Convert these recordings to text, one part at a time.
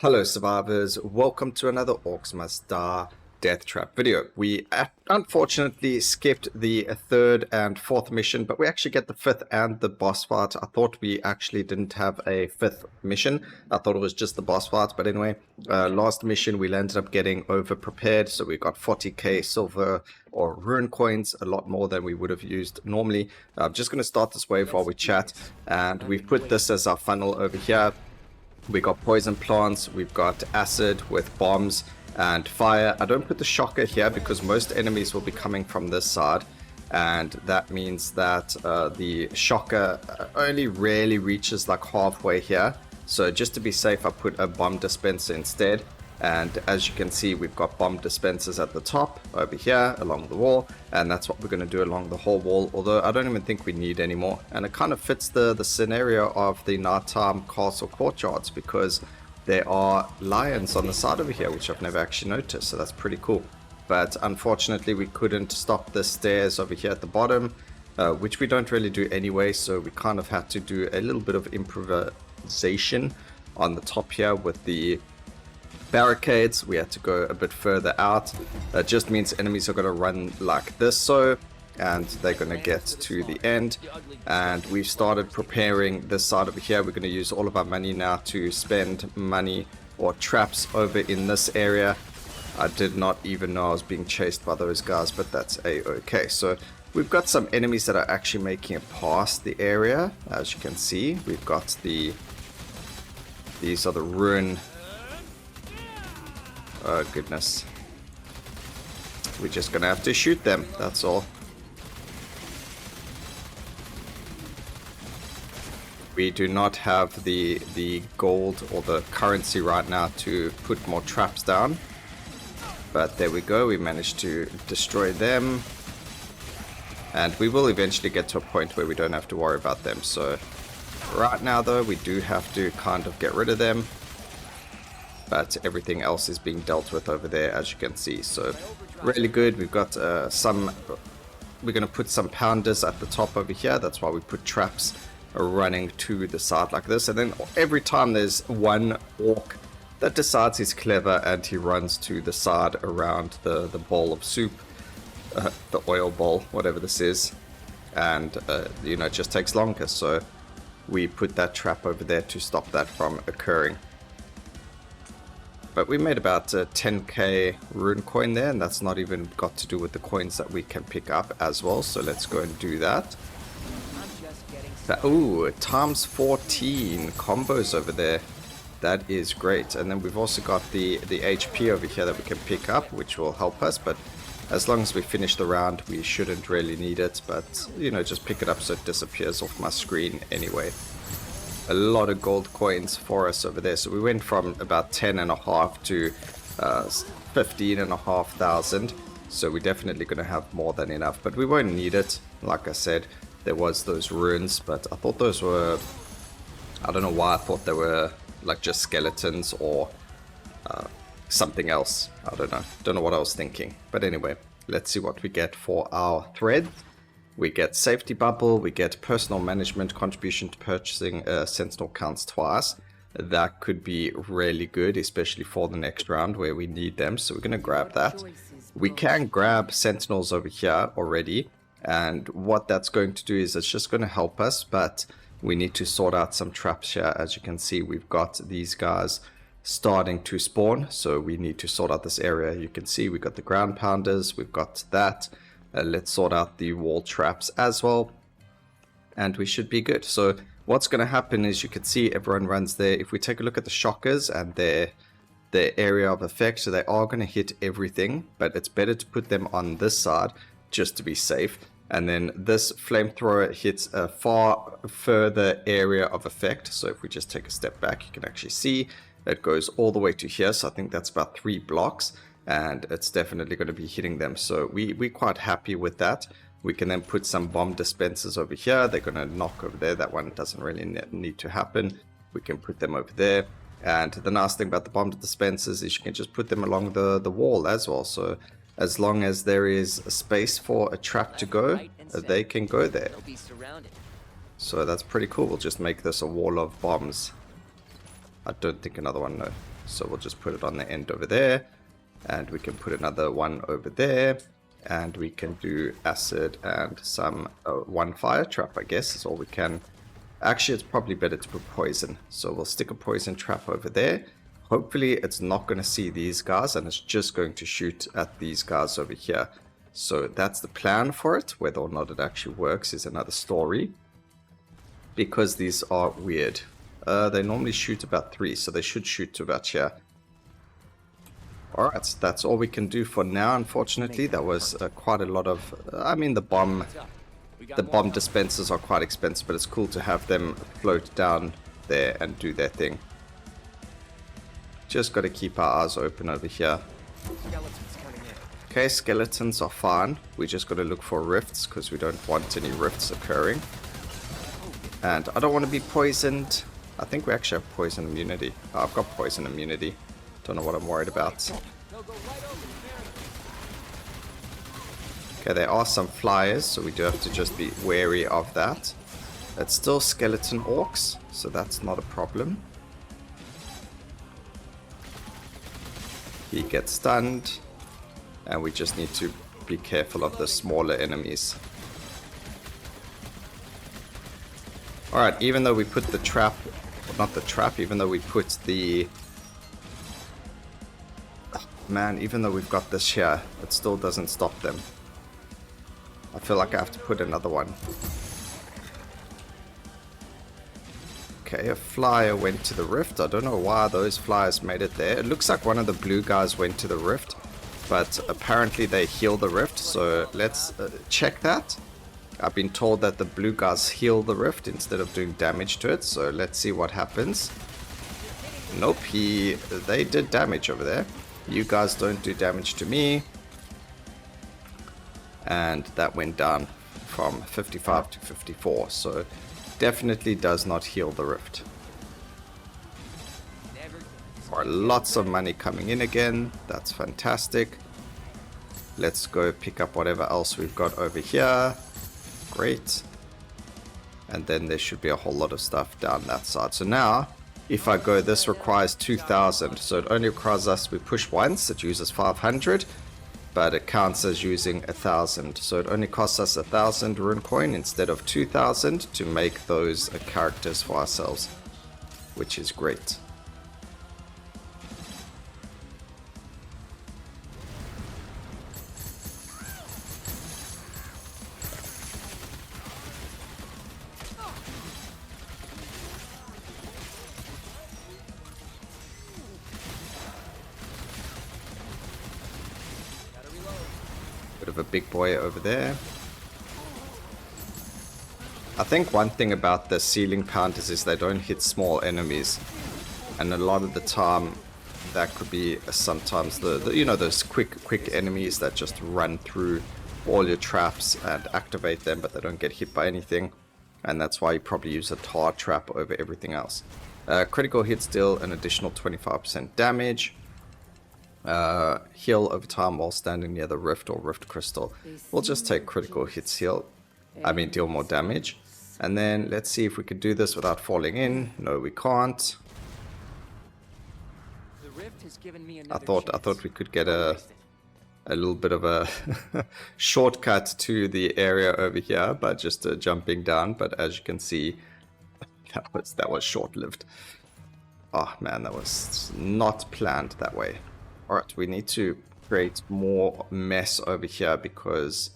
Hello survivors, welcome to another Orcs Must Die Deathtrap video. We unfortunately skipped the third and fourth mission, but we actually get the fifth and the boss fight. I thought we actually didn't have a fifth mission. I thought it was just the boss fight, but anyway, last mission we ended up getting over prepared, so we got 40k silver or rune coins, a lot more than we would have used normally. I'm just going to start this wave while we chat, and we've put this as our funnel over here. We got poison plants, we've got acid with bombs and fire. I don't put the shocker here because most enemies will be coming from this side, and that means that the shocker only rarely reaches like halfway here. So just to be safe, I put a bomb dispenser instead. And as you can see, we've got bomb dispensers at the top over here along the wall, and that's what we're going to do along the whole wall, although I don't even think we need any more. And it kind of fits the scenario of the nighttime castle courtyards, because there are lions on the side over here, which I've never actually noticed, so that's pretty cool. But unfortunately we couldn't stop the stairs over here at the bottom, which we don't really do anyway, so we kind of had to do a little bit of improvisation on the top here with the barricades. We had to go a bit further out. That just means enemies are going to run like this, and they're going to get to the end. And we've started preparing this side over here. We're going to use all of our money now to spend money or traps over in this area. I did not even know I was being chased by those guys, but that's a-okay. So we've got some enemies that are actually making it past the area. As you can see, we've got these are the rune. Oh goodness. We're just gonna have to shoot them, that's all. We do not have the gold or the currency right now to put more traps down. But there we go, we managed to destroy them. And we will eventually get to a point where we don't have to worry about them. So right now though, we do have to kind of get rid of them. But everything else is being dealt with over there, as you can see. So really good. We've got we're going to put some pounders at the top over here. That's why we put traps running to the side like this. And then every time there's one orc that decides he's clever and he runs to the side around the bowl of soup, the oil bowl, whatever this is. And, you know, it just takes longer. So we put that trap over there to stop that from occurring. But we made about 10k rune coin there, and that's not even got to do with the coins that we can pick up as well. So let's go and do that. Ooh, times 14 combos over there. That is great. And then we've also got the HP over here that we can pick up, which will help us. But as long as we finish the round, we shouldn't really need it. But, you know, just pick it up so it disappears off my screen anyway. A lot of gold coins for us over there. So we went from about 10.5 to 15,500. So we're definitely going to have more than enough, but we won't need it. Like I said, there was those runes, but I thought those were, I don't know why I thought they were like just skeletons or something else. I don't know what I was thinking. But anyway, let's see what we get for our thread. We get safety bubble, we get personal management, contribution to purchasing sentinel counts twice. That could be really good, especially for the next round where we need them. So we're going to grab that. We can grab sentinels over here already. And what that's going to do is it's just going to help us. But we need to sort out some traps here. As you can see, we've got these guys starting to spawn. So we need to sort out this area. You can see we've got the ground pounders, we've got that. Let's sort out the wall traps as well, and we should be good. So what's going to happen is you can see everyone runs there. If we take a look at the shockers and their area of effect, so they are going to hit everything, but it's better to put them on this side just to be safe. And then this flamethrower hits a far further area of effect. So if we just take a step back, you can actually see it goes all the way to here. So I think that's about 3 blocks. And it's definitely going to be hitting them. So we're quite happy with that. We can then put some bomb dispensers over here. They're going to knock over there. That one doesn't really need to happen. We can put them over there. And the nice thing about the bomb dispensers is you can just put them along the wall as well. So as long as there is a space for a trap to go, they can go there. So that's pretty cool. We'll just make this a wall of bombs. I don't think another one, no. So we'll just put it on the end over there. And we can put another one over there. And we can do acid and some one fire trap, I guess, is all we can. Actually, it's probably better to put poison. So we'll stick a poison trap over there. Hopefully, it's not going to see these guys, and it's just going to shoot at these guys over here. So that's the plan for it. Whether or not it actually works is another story. Because these are weird. They normally shoot about 3, so they should shoot to about here. Alright, that's all we can do for now, unfortunately. That was quite a lot of... I mean, the bomb dispensers are quite expensive, but it's cool to have them float down there and do their thing. Just got to keep our eyes open over here. Okay, skeletons are fine. We just got to look for rifts, because we don't want any rifts occurring. And I don't want to be poisoned. I think we actually have poison immunity. Oh, I've got poison immunity. Don't know what I'm worried about. Okay, there are some flyers, so we do have to just be wary of that. It's still skeleton orcs, so that's not a problem. He gets stunned, and we just need to be careful of the smaller enemies. Alright, even though we put the trap, well, not the trap, even though we put the... Man, even though we've got this here, it still doesn't stop them. I feel like I have to put another one. Okay, a flyer went to the rift. I don't know why those flyers made it there. It looks like one of the blue guys went to the rift, but apparently they heal the rift, so let's check that. I've been told that the blue guys heal the rift instead of doing damage to it, so let's see what happens. Nope, they did damage over there. You guys don't do damage to me. And that went down from 55 to 54, so definitely does not heal the rift. Alright, lots of money coming in again. That's fantastic. Let's go pick up whatever else we've got over here. Great. And then there should be a whole lot of stuff down that side. So now, if I go, this requires 2,000. So it only requires us, we push once, it uses 500. But it counts as using 1,000. So it only costs us 1,000 rune coin instead of 2,000 to make those characters for ourselves. Which is great. Bit of a big boy over there. I think one thing about the ceiling counters is they don't hit small enemies, and a lot of the time that could be sometimes the you know, those quick enemies that just run through all your traps and activate them, but they don't get hit by anything, and that's why you probably use a tar trap over everything else. Critical hits deal an additional 25% damage. Heal over time while standing near the rift or rift crystal. We'll just take critical hits deal more damage. And then let's see if we can do this without falling in. No, we can't. I thought we could get a little bit of a shortcut to the area over here by just jumping down, but as you can see, that was short-lived. Oh man, that was not planned that way. Alright, we need to create more mess over here because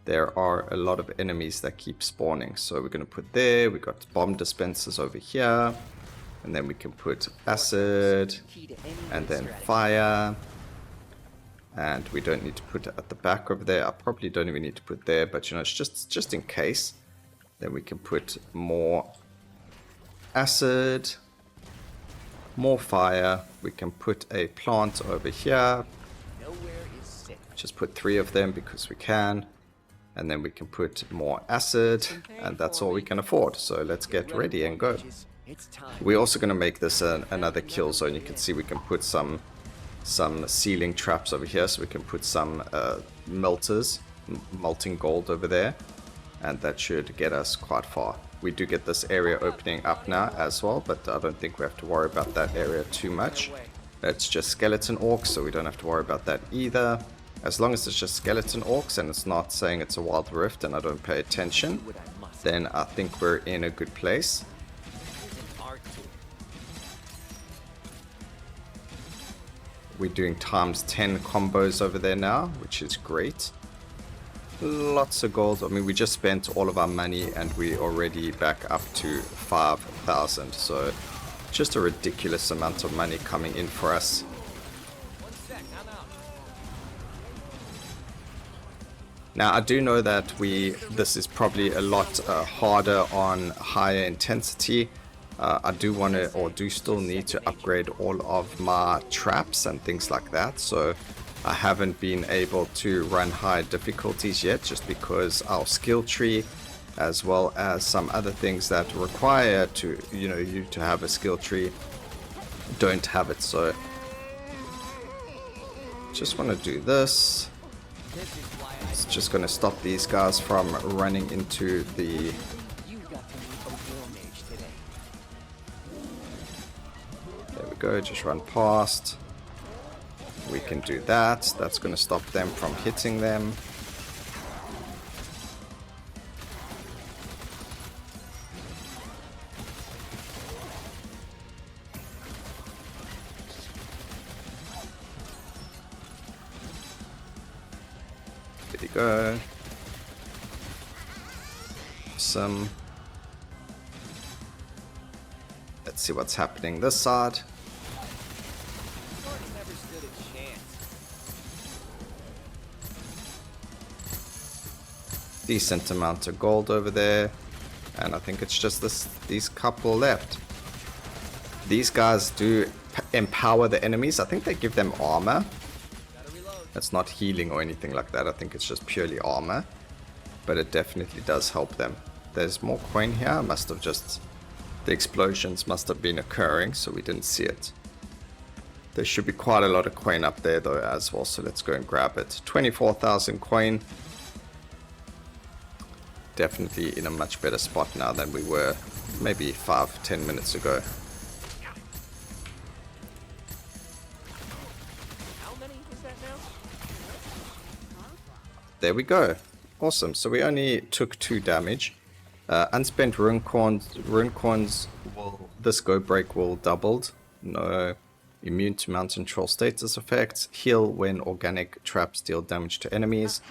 there are a lot of enemies that keep spawning. So we're going to put there, we got bomb dispensers over here, and then we can put acid, and then fire, and we don't need to put it at the back over there. I probably don't even need to put there, but you know, it's just in case. Then we can put more acid, more fire. We can put a plant over here. Just put 3 of them because we can. And then we can put more acid, and that's all we can afford. So let's get ready and go. We're also going to make this another kill zone. You can see we can put some ceiling traps over here, so we can put some melters, melting gold over there, and that should get us quite far. We do get this area opening up now as well, but I don't think we have to worry about that area too much. It's just skeleton orcs, so we don't have to worry about that either. As long as it's just skeleton orcs and it's not saying it's a wild rift and I don't pay attention, then I think we're in a good place. We're doing times 10 combos over there now, which is great. Lots of gold. I mean, we just spent all of our money and we're already back up to 5,000. So just a ridiculous amount of money coming in for us. Now, I do know that this is probably a lot harder on higher intensity. I do want to, or do still need to upgrade all of my traps and things like that. So I haven't been able to run high difficulties yet, just because our skill tree, as well as some other things that require you to have a skill tree, don't have it. So just want to do this. It's just going to stop these guys from running into the... There we go, just run past. We can do that. That's going to stop them from hitting them. There you go. Awesome. Let's see what's happening this side. Decent amount of gold over there, and I think it's just these couple left. These guys do empower the enemies. I think they give them armor. It's not healing or anything like that. I think it's just purely armor, but it definitely does help them. There's more coin here. Must have just, the explosions must have been occurring, so we didn't see it. There should be quite a lot of coin up there though as well, so let's go and grab it. 24,000 coin. Definitely in a much better spot now than we were maybe 5-10 minutes ago. There we go. Awesome. So we only took 2 damage. Unspent rune corns will, this go break will doubled. No immune to mountain troll status effects. Heal when organic traps deal damage to enemies.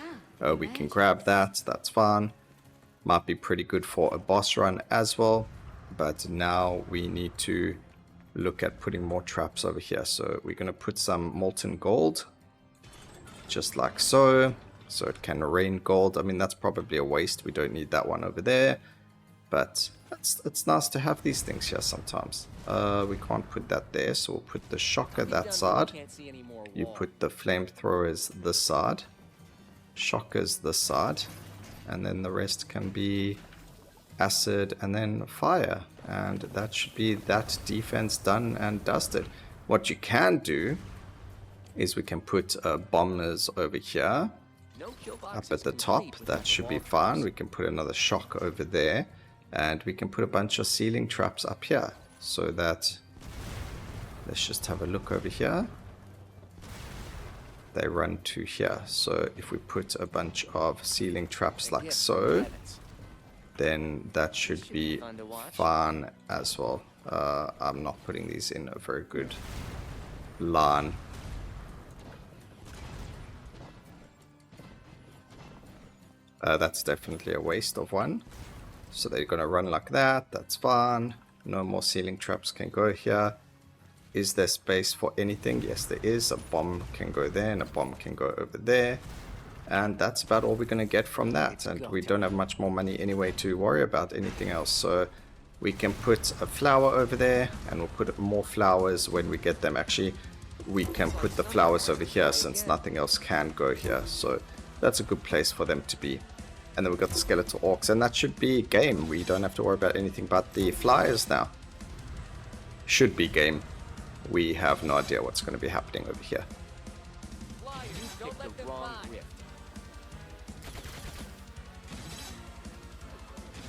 We can grab that. That's fine. Might be pretty good for a boss run as well, but now we need to look at putting more traps over here. So we're going to put some molten gold, just like so it can rain gold. I mean, that's probably a waste. We don't need that one over there, but it's nice to have these things here sometimes. We can't put that there, so we'll put the shocker that side. You put the flamethrowers this side, shockers this side, and then the rest can be acid and then fire, and that should be that defense done and dusted. What you can do is we can put bombers over here up at the top. That should be fine. We can put another shock over there, and we can put a bunch of ceiling traps up here, so that, let's just have a look over here. They run to here. So if we put a bunch of ceiling traps like so, then that should be fine as well. I'm not putting these in a very good line. That's definitely a waste of one. So they're going to run like that. That's fine. No more ceiling traps can go here. Is there space for anything? Yes, there is. A bomb can go there and a bomb can go over there. And that's about all we're going to get from that. And we don't have much more money anyway to worry about anything else. So we can put a flower over there, and we'll put more flowers when we get them. Actually, we can put the flowers over here since nothing else can go here. So that's a good place for them to be. And then we've got the skeletal orcs, and that should be game. We don't have to worry about anything but the flyers now. Should be game. We have no idea what's going to be happening over here.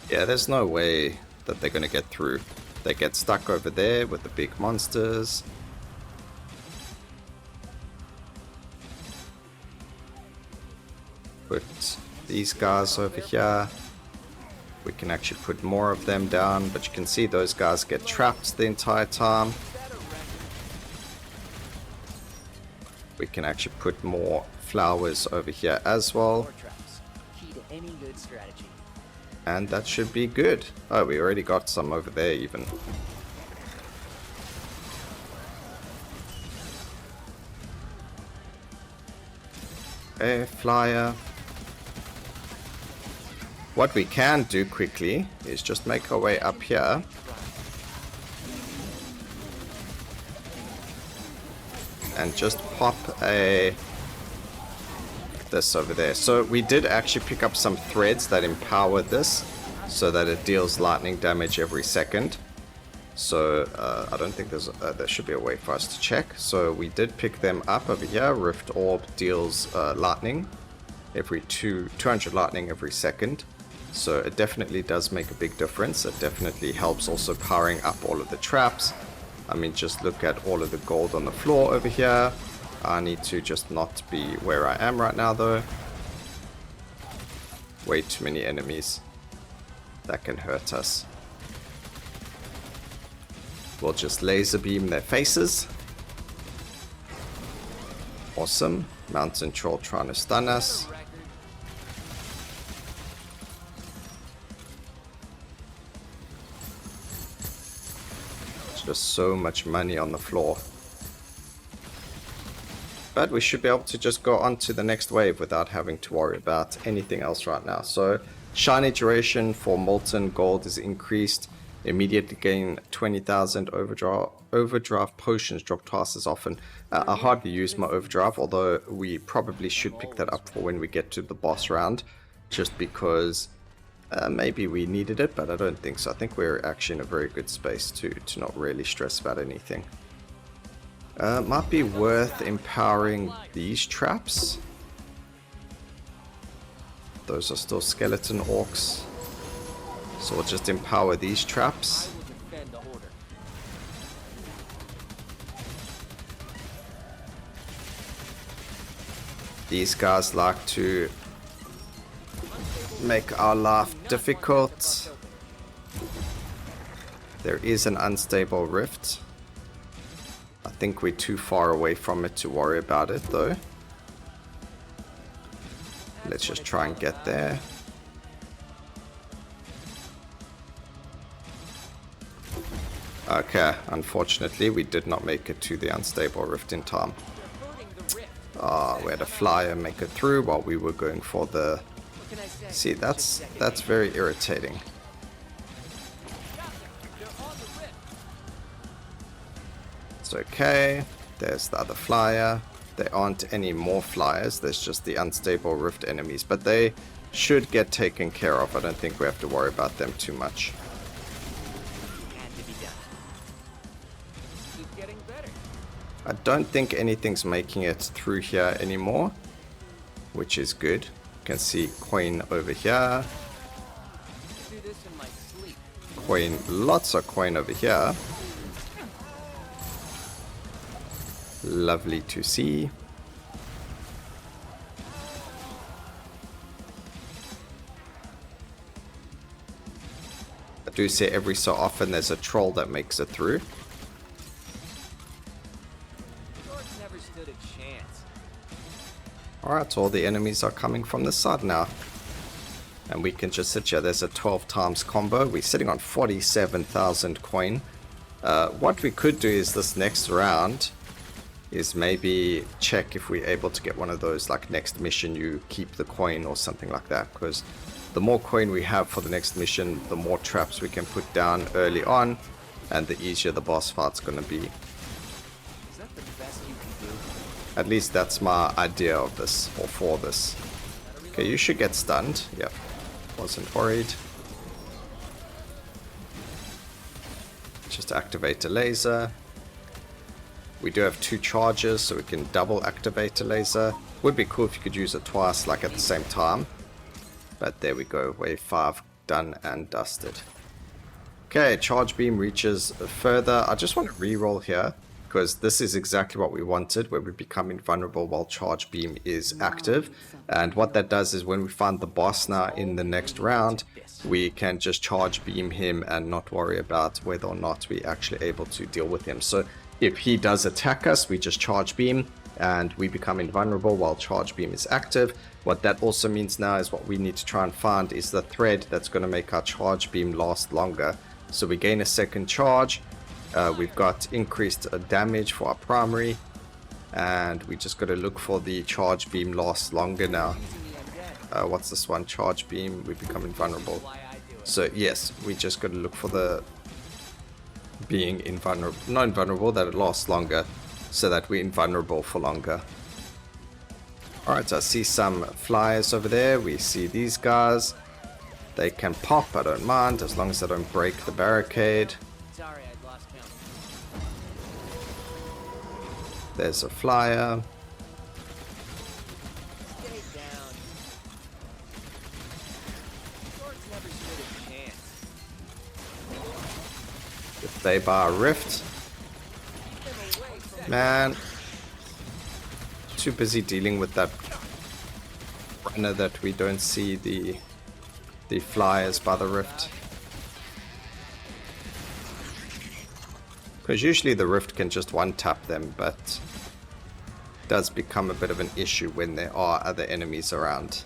Yeah, there's no way that they're going to get through. They get stuck over there with the big monsters. put these guys over here. We can actually put more of them down, but you can see those guys get trapped the entire time. We can actually put more flowers over here as well. And that should be good. Oh, we already got some over there even. Okay, flyer. What we can do quickly is just make our way up here. And just pop this over there. So we did actually pick up some threads that empower this so that it deals lightning damage every second. So I don't think there should be a way for us to check. So we did pick them up over here. Rift Orb deals lightning every 200 lightning every second. So it definitely does make a big difference. It definitely helps also powering up all of the traps. I mean, just look at all of the gold on the floor over here. I need to just not be where I am right now though. Way too many enemies. That can hurt us. We'll just laser beam their faces. Awesome. Mountain Troll trying to stun us. Just so much money on the floor. But we should be able to just go on to the next wave without having to worry about anything else right now. So shiny duration for molten gold is increased. Immediately gain 20,000 overdraft potions, drop twice as often. I hardly use my overdrive, although we probably should pick that up for when we get to the boss round, just because maybe we needed it, but I don't think so. I think we're actually in a very good space to not really stress about anything. Might be worth empowering these traps. Those are still skeleton orcs. So we'll just empower these traps. These guys like to make our life difficult. There is an unstable rift. I think we're too far away from it to worry about it though. Let's just try and get there. Okay, unfortunately we did not make it to the unstable rift in time. We had a flyer make it through while we were going for the... See, that's very irritating. It's okay. There's the other flyer. There aren't any more flyers. There's just the unstable rift enemies, but they should get taken care of. I don't think we have to worry about them too much. I don't think anything's making it through here anymore, which is good. You can see coin over here. Coin, lots of coin over here. Lovely to see. I do say every so often there's a troll that makes it through. Alright, all the enemies are coming from this side now. And we can just sit here. There's a 12 times combo. We're sitting on 47,000 coin. What we could do is this next round is maybe check if we're able to get one of those, like next mission you keep the coin or something like that. Because the more coin we have for the next mission, the more traps we can put down early on. And the easier the boss fight's going to be. At least that's my idea of this, or for this. Okay, you should get stunned. Yep, wasn't worried. Just activate a laser. We do have 2 charges, so we can double activate a laser. Would be cool if you could use it twice, like at the same time. But there we go, wave 5 done and dusted. Okay, charge beam reaches further. I just want to reroll here, because this is exactly what we wanted, where we become invulnerable while charge beam is active. And what that does is when we find the boss now in the next round, we can just charge beam him and not worry about whether or not we're actually able to deal with him. So if he does attack us, we just charge beam and we become invulnerable while charge beam is active. What that also means now is what we need to try and find is the thread that's going to make our charge beam last longer. So we gain a second charge. We've got increased damage for our primary, and we just got to look for the charge beam lasts longer now. What's this one? Charge beam, we become invulnerable. So yes, we just got to look for the being invulnerable, not invulnerable, that it lasts longer, so that we're invulnerable for longer. Alright, so I see some flyers over there. We see these guys. They can pop, I don't mind, as long as they don't break the barricade. Sorry, I'd lost count. There's a flyer. Stay down. Orcs never stood a chance. If they bar a rift. Get them away from Man. Too busy dealing with that runner that we don't see the flyers by the rift. Because usually the rift can just one-tap them, but it does become a bit of an issue when there are other enemies around.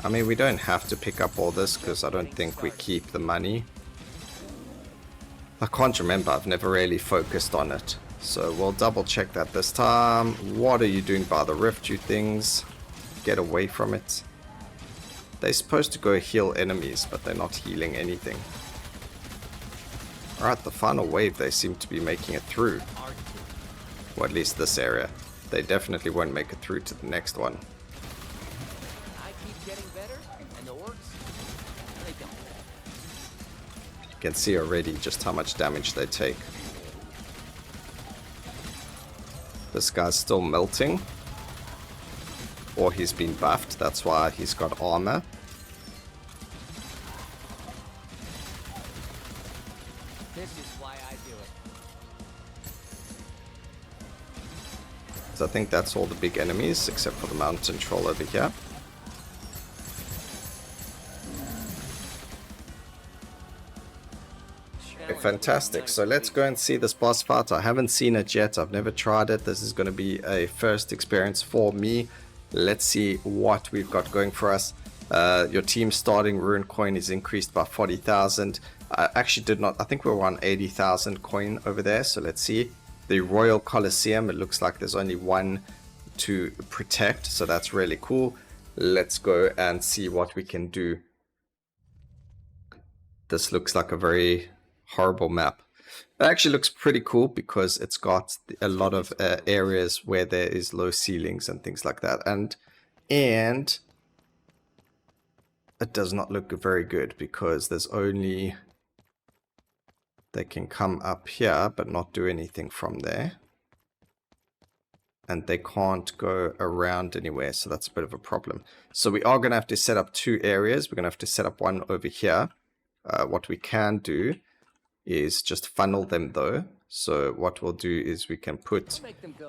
I mean, we don't have to pick up all this because I don't think we keep the money. I can't remember, I've never really focused on it. So we'll double check that this time. What are you doing by the rift, you things? Get away from it. They're supposed to go heal enemies, but they're not healing anything. Alright, the final wave, they seem to be making it through. Or at least this area. They definitely won't make it through to the next one. I keep getting better, and the orcs, they don't. You can see already just how much damage they take. This guy's still melting. Or he's been buffed, that's why he's got armor. This is why I do it. So I think that's all the big enemies, except for the mountain troll over here. Okay, fantastic. So let's go and see this boss fight. I haven't seen it yet. I've never tried it. This is going to be a first experience for me. Let's see what we've got going for us. Your team's starting rune coin is increased by 40,000. I actually did not, I think we're on 80,000 coin over there. So let's see. The Royal Colosseum, it looks like there's only one to protect. So that's really cool. Let's go and see what we can do. This looks like a very horrible map. It actually looks pretty cool because it's got a lot of areas where there is low ceilings and things like that. And it does not look very good because there's only... They can come up here but not do anything from there. And they can't go around anywhere, so that's a bit of a problem. So we are going to have to set up two areas. We're going to have to set up one over here. What we can do is just funnel them though. So what we'll do is we can put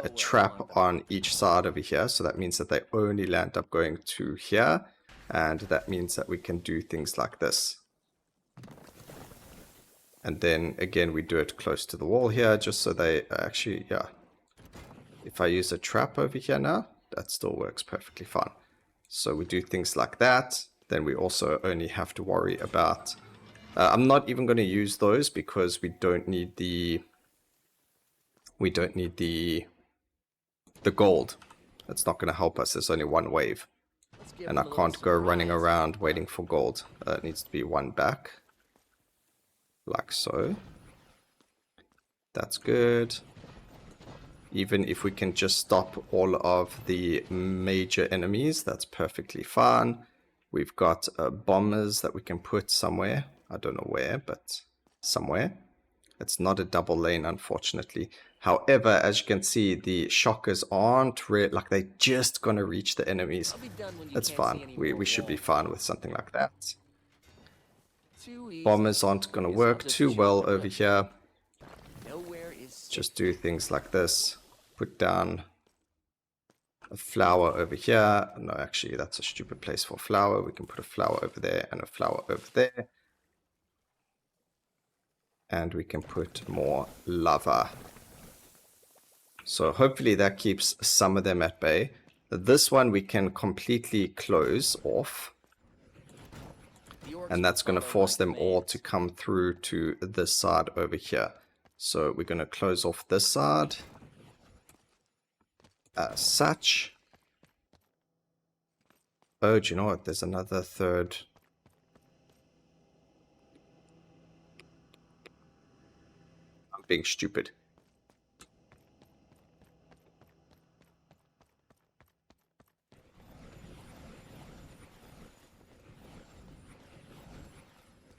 a trap on each side over here. So that means that they only land up going to here. And that means that we can do things like this. And then again, we do it close to the wall here, just so they actually, yeah. If I use a trap over here now, that still works perfectly fine. So we do things like that. Then we also only have to worry about... I'm not even going to use those because we don't need the gold. That's not going to help us. There's only one wave. And I can't go running around waiting for gold. It needs to be one back. Like so. That's good. Even if we can just stop all of the major enemies, that's perfectly fine. We've got bombers that we can put somewhere. I don't know where, but somewhere. It's not a double lane, unfortunately. However, as you can see, the shockers aren't like they're just going to reach the enemies. That's fine. We should be fine with something like that. Too easy. Bombers aren't going to Guess I'll work just too chew well on the over lip. here. Nowhere is safe. Just do things like this. Put down a flower over here. No, actually, that's a stupid place for a flower. We can put a flower over there and a flower over there. And we can put more lava. So hopefully that keeps some of them at bay. This one we can completely close off. The orcs And that's going to follow force my them all commands. to come through to this side over here. So we're going to close off this side. As such. Oh, do you know what? There's another third. I'm being stupid.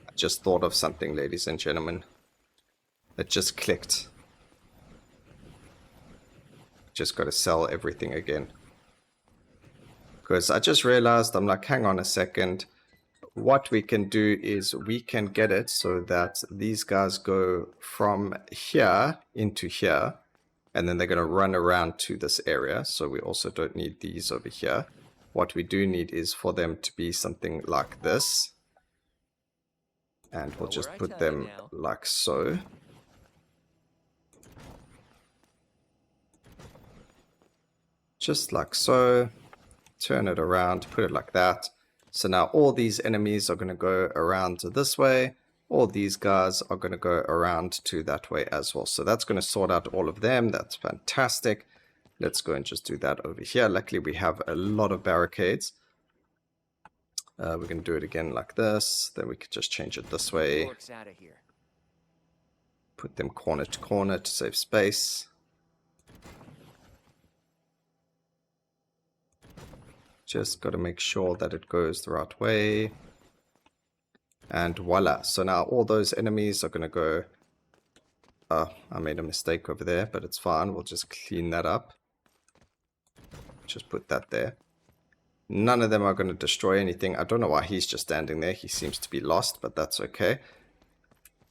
I just thought of something, ladies and gentlemen. It just clicked. Just got to sell everything again. Because I just realized, I'm like, hang on a second. What we can do is we can get it so that these guys go from here into here. And then they're going to run around to this area. So we also don't need these over here. What we do need is for them to be something like this. And we'll just put them like so. Just like so. Turn it around, put it like that. So now all these enemies are going to go around to this way. All these guys are going to go around to that way as well. So that's going to sort out all of them. That's fantastic. Let's go and just do that over here. Luckily, we have a lot of barricades. We're going to do it again like this. Then we could just change it this way. Put them corner to corner to save space. Just got to make sure that it goes the right way. And voila. So now all those enemies are going to go... I made a mistake over there, but it's fine. We'll just clean that up. Just put that there. None of them are going to destroy anything. I don't know why he's just standing there. He seems to be lost, but that's okay.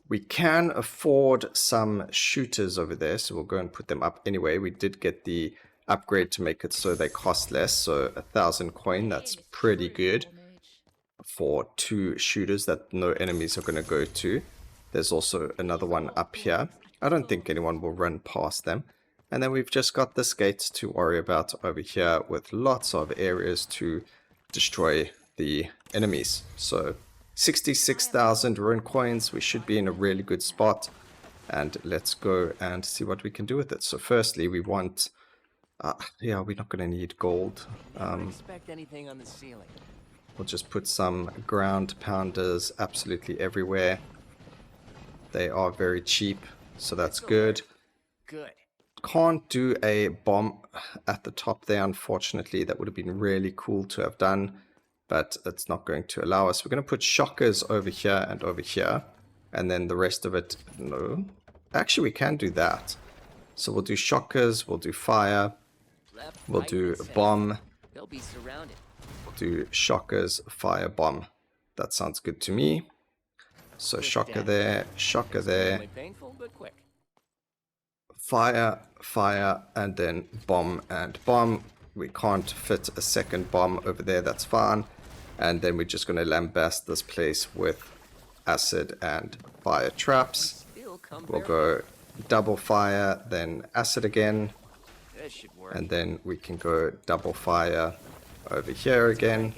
We can afford some shooters over there, so we'll go and put them up anyway. We did get the upgrade to make it so they cost less, so 1,000 coin, that's pretty good for 2 shooters that no enemies are going to go to. There's also another one up here. I don't think anyone will run past them. And then we've just got this gate to worry about over here with lots of areas to destroy the enemies. So 66,000 rune coins, we should be in a really good spot. And let's go and see what we can do with it. So firstly, we want... yeah, we're not going to need gold. Expect anything on the ceiling. We'll just put some ground pounders absolutely everywhere. They are very cheap, so that's good. Good. Can't do a bomb at the top there, unfortunately. That would have been really cool to have done, but it's not going to allow us. We're going to put shockers over here and over here, and then the rest of it, no. Actually, we can do that. So we'll do shockers, we'll do fire, we'll do bomb, They'll be surrounded. we'll do shockers, fire, bomb. That sounds good to me. So shocker there, Painful, but quick. fire, fire, and then bomb and bomb. We can't fit a second bomb over there, that's fine. And then we're just going to lambast this place with acid and fire traps. We'll go double fire, then acid again. This should work. And then we can go double fire over here again.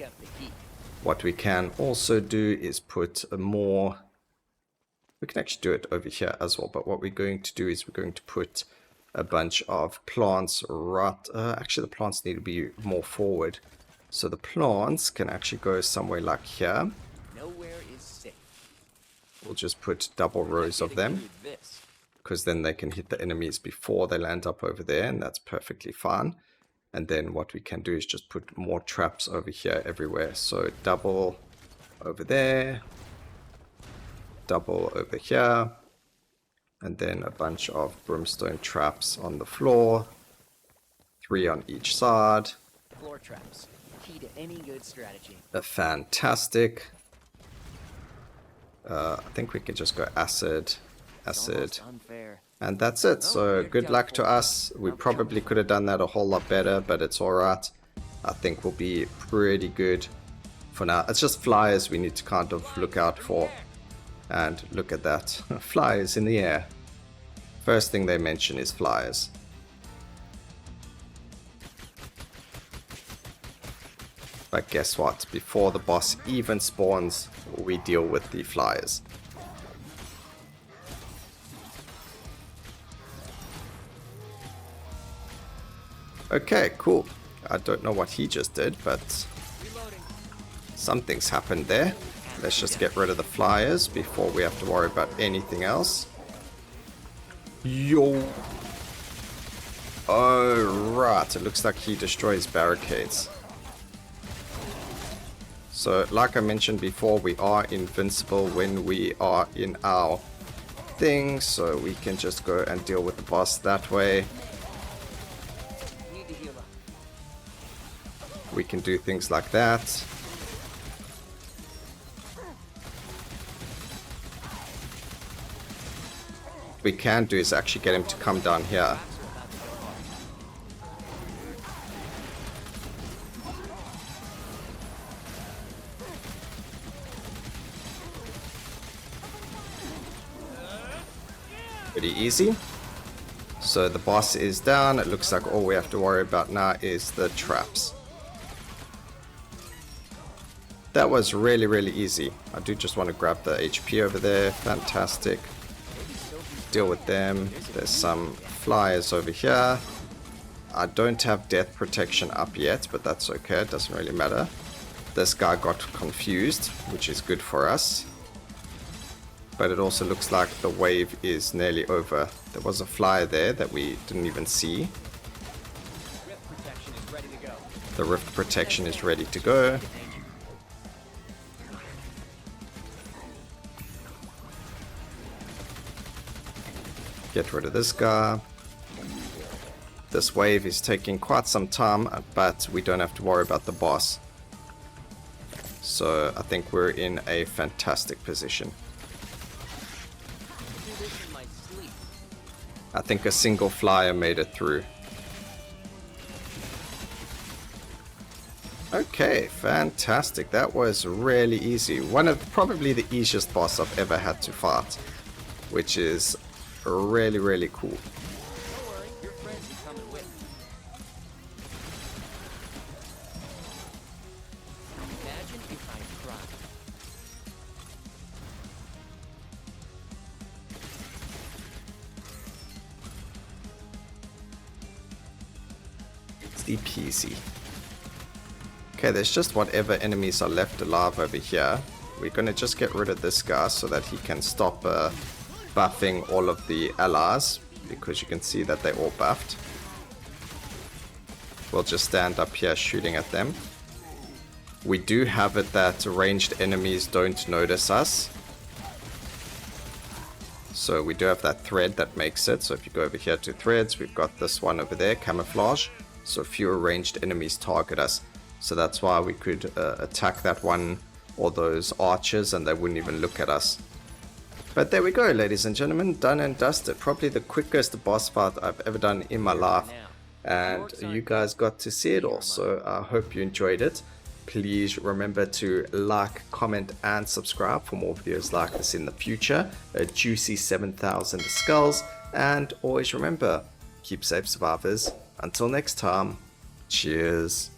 What we can also do is put a more... We can actually do it over here as well, but what we're going to do is we're going to put a bunch of plants right... actually, the plants need to be more forward. So the plants can actually go somewhere like here. Nowhere is safe. We'll just put double rows of them, because then they can hit the enemies before they land up over there, and that's perfectly fine. And then what we can do is just put more traps over here everywhere. So double over there, double over here, and then a bunch of brimstone traps on the floor, 3 on each side. Floor traps, key to any good strategy. Fantastic. I think we can just go acid, It's acid, almost unfair. and that's it. So good luck to us. We probably could have done that a whole lot better, but it's alright. I think we'll be pretty good for now. It's just flyers we need to kind of look out for. And look at that. Flyers in the air. First thing they mention is flyers. But guess what? Before the boss even spawns, we deal with the flyers. Okay, cool. I don't know what he just did, but something's happened there. Let's just get rid of the flyers before we have to worry about anything else. Yo. Oh, right. It looks like he destroys barricades. So, like I mentioned before, we are invincible when we are in our thing. So we can just go and deal with the boss that way. Need to heal up. We can do things like that. What we can do is actually get him to come down here. Pretty easy. So the boss is down. It looks like all we have to worry about now is the traps. That was really, really easy. I do just want to grab the HP over there. Fantastic. Deal with them. There's some flyers over here. I don't have death protection up yet, but that's okay. It doesn't really matter. This guy got confused, which is good for us. But it also looks like the wave is nearly over. There was a flyer there that we didn't even see. Rift protection is ready to go. The rift protection is ready to go. Get rid of this guy. This wave is taking quite some time, but we don't have to worry about the boss. So I think we're in a fantastic position. I think a single flyer made it through. Okay, fantastic. That was really easy. One of probably the easiest boss I've ever had to fight, which is really, really cool. Don't worry, your friends are coming with. Imagine if I cried. Easy peasy. Okay, there's just whatever enemies are left alive over here. We're gonna just get rid of this guy so that he can stop buffing all of the allies, because you can see that they're all buffed. We'll just stand up here shooting at them. We do have it that ranged enemies don't notice us. So we do have that thread that makes it. So if you go over here to threads, we've got this one over there, camouflage. So fewer ranged enemies target us. So that's why we could attack that one or those archers and they wouldn't even look at us. But there we go, ladies and gentlemen, done and dusted. Probably the quickest boss fight I've ever done in my life. And you guys got to see it all, so I hope you enjoyed it. Please remember to like, comment, and subscribe for more videos like this in the future. A juicy 7,000 skulls. And always remember, keep safe, survivors. Until next time, cheers.